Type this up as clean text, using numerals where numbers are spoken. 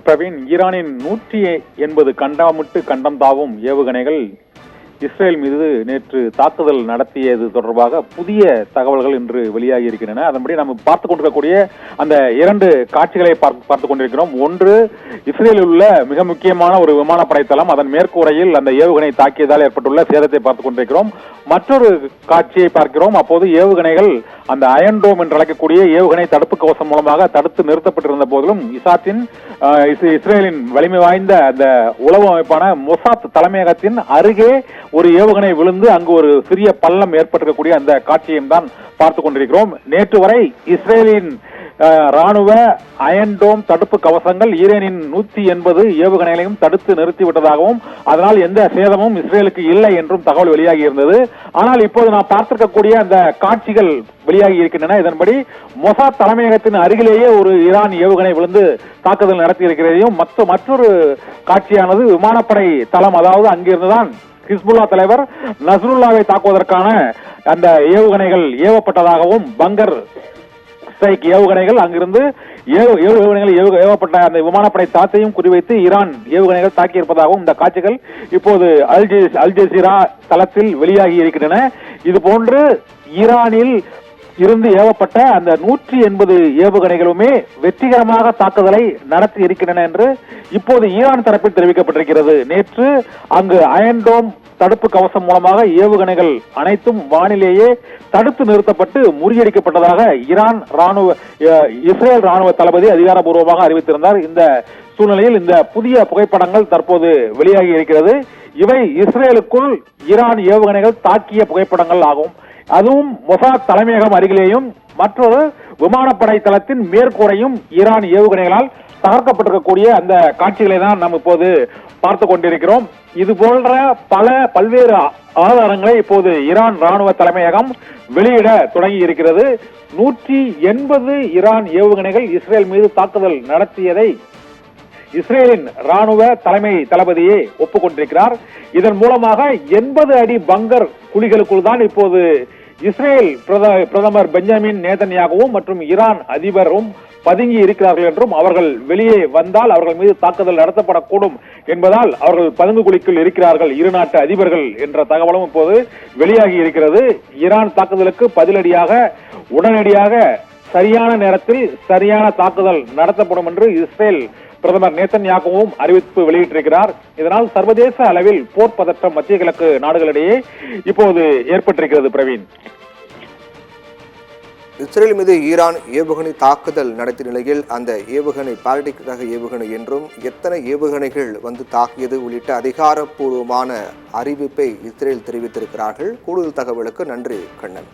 பிரவீன், ஈரானின் 180 கண்டமிட்டு கண்டம் தாவும் ஏவுகணைகள் இஸ்ரேல் மீது நேற்று தாக்குதல் நடத்தியது தொடர்பாக புதிய தகவல்கள் இன்று வெளியாகி இருக்கின்றன. அதன்படி நம்ம பார்த்துக் கொண்டிருக்கக்கூடிய அந்த இரண்டு காட்சிகளை பார்த்துக் கொண்டிருக்கிறோம். ஒன்று, இஸ்ரேலில் உள்ள மிக முக்கியமான ஒரு விமானப்படை தளம், அதன் மேற்கூரையில் அந்த ஏவுகணை தாக்கியதால் ஏற்பட்டுள்ள சேதத்தை பார்த்துக் கொண்டிருக்கிறோம். மற்றொரு காட்சியை பார்க்கிறோம். அப்போது ஏவுகணைகள் அந்த அயன் டோம் என்று அழைக்கக்கூடிய ஏவுகணை தடுப்பு கவசம் மூலமாக தடுத்து நிறுத்தப்பட்டிருந்த போதிலும் இஸ்ரேலின் வலிமை வாய்ந்த அந்த உளவு அமைப்பான மொசாத் தலைமையகத்தின் அருகே ஒரு ஏவுகணை விழுந்து அங்கு ஒரு சிறிய பள்ளம் ஏற்பட்டிருக்கக்கூடிய அந்த காட்சியையும் தான் பார்த்துக் கொண்டிருக்கிறோம். நேற்று வரை இஸ்ரேலின் ராணுவ அயன்டோம் தடுப்பு கவசங்கள் ஈரானின் 180 ஏவுகணைகளையும் தடுத்து நிறுத்திவிட்டதாகவும் அதனால் எந்த சேதமும் இஸ்ரேலுக்கு இல்லை என்றும் தகவல் வெளியாகி இருந்தது. ஆனால் இப்போது நாம் பார்த்திருக்கக்கூடிய அந்த காட்சிகள் வெளியாகி இருக்கின்றன. இதன்படி மொசாத் தலைமையகத்தின் அருகிலேயே ஒரு ஈரான் ஏவுகணை விழுந்து தாக்குதல் நடத்தி இருக்கிறதையும் மற்றொரு காட்சியானது விமானப்படை தளம், அதாவது அங்கிருந்துதான் ஹிஸ்புல்லா தலைவர் நஸ்ருல்லாவை தாக்குவதற்கான அந்த ஏவுகணைகள் ஏவப்பட்டதாகவும் பங்கர் ஸ்ட்ரைக் ஏவுகணைகள் அங்கிருந்து ஏவப்பட்ட அந்த விமானப்படை தளத்தையும் குறிவைத்து ஈரான் ஏவுகணைகள் தாக்கியிருப்பதாகவும் இந்த காட்சிகள் இப்போது அல் ஜசீரா தளத்தில் வெளியாகி இருக்கின்றன. இது போன்று ஈரானில் இருந்து ஏவப்பட்ட அந்த 180 ஏவுகணைகளுமே வெற்றிகரமாக தாக்குதலை நடத்தி இருக்கின்றன என்று இப்போது ஈரான் தரப்பில் தெரிவிக்கப்பட்டிருக்கிறது. நேற்று அங்கு அயன்டோம் தடுப்பு கவசம் மூலமாக ஏவுகணைகள் அனைத்தும் வானிலேயே தடுத்து நிறுத்தப்பட்டு முறியடிக்கப்பட்டதாக இஸ்ரேல் ராணுவ தளபதி அதிகாரப்பூர்வமாக அறிவித்திருந்தார். இந்த சூழ்நிலையில் இந்த புதிய புகைப்படங்கள் தற்போது வெளியாகி இருக்கிறது. இவை இஸ்ரேலுக்குள் ஈரான் ஏவுகணைகள் தாக்கிய புகைப்படங்கள் ஆகும். அதுவும் மொசாத் தலைமையகம் அருகிலேயும் மற்றொரு விமானப்படை தளத்தின் மேற்கூரையும் ஈரான் ஏவுகணைகளால் தகர்க்கப்பட்டிருக்கக்கூடிய அந்த காட்சிகளை தான் நாம் இப்போது பார்த்துக் கொண்டிருக்கிறோம். இது போன்ற பல்வேறு ஆதாரங்களை இப்போது ஈரான் ராணுவ தலைமையகம் வெளியிட தொடங்கி இருக்கிறது. 180 ஈரான் ஏவுகணைகள் இஸ்ரேல் மீது தாக்குதல் நடத்தியதை இஸ்ரேலின் ராணுவ தலைமை தளபதியே ஒப்புக்கொண்டிருக்கிறார். இதன் மூலமாக 80 அடி பங்கர் குழிகளுக்குள் தான் இப்போது இஸ்ரேல் பிரதமர் பெஞ்சமின் நேதன்யாகவும் மற்றும் ஈரான் அதிபரும் பதுங்கி இருக்கிறார்கள் என்றும் அவர்கள் வெளியே வந்தால் அவர்கள் மீது தாக்குதல் நடத்தப்படக்கூடும் என்பதால் அவர்கள் பதுங்கு குழிக்குள் இருக்கிறார்கள் இரு நாட்டு அதிபர்கள் என்ற தகவலும் இப்போது வெளியாகி இருக்கிறது. ஈரான் தாக்குதலுக்கு பதிலடியாக உடனடியாக சரியான நேரத்தில் சரியான தாக்குதல் நடத்தப்படும் என்று இஸ்ரேல் பிரதமர் நேதன்யாகவும் அறிவிப்பு வெளியிட்டிருக்கிறார். இதனால் சர்வதேச அளவில் போர் பதற்றம் மத்திய கிழக்கு நாடுகளிடையே இப்போது ஏற்பட்டிருக்கிறது. பிரவீன், இஸ்ரேல் மீது ஈரான் ஏவுகணை தாக்குதல் நடத்திய நிலையில் அந்த ஏவுகணை பாலிஸ்டிக் ரக ஏவுகணை என்றும் எத்தனை ஏவுகணைகள் வந்து தாக்கியது உள்ளிட்ட அதிகாரப்பூர்வமான அறிவிப்பை இஸ்ரேல் தெரிவித்திருக்கிறார்கள். கூடுதல் தகவலுக்கு நன்றி கண்ணன்.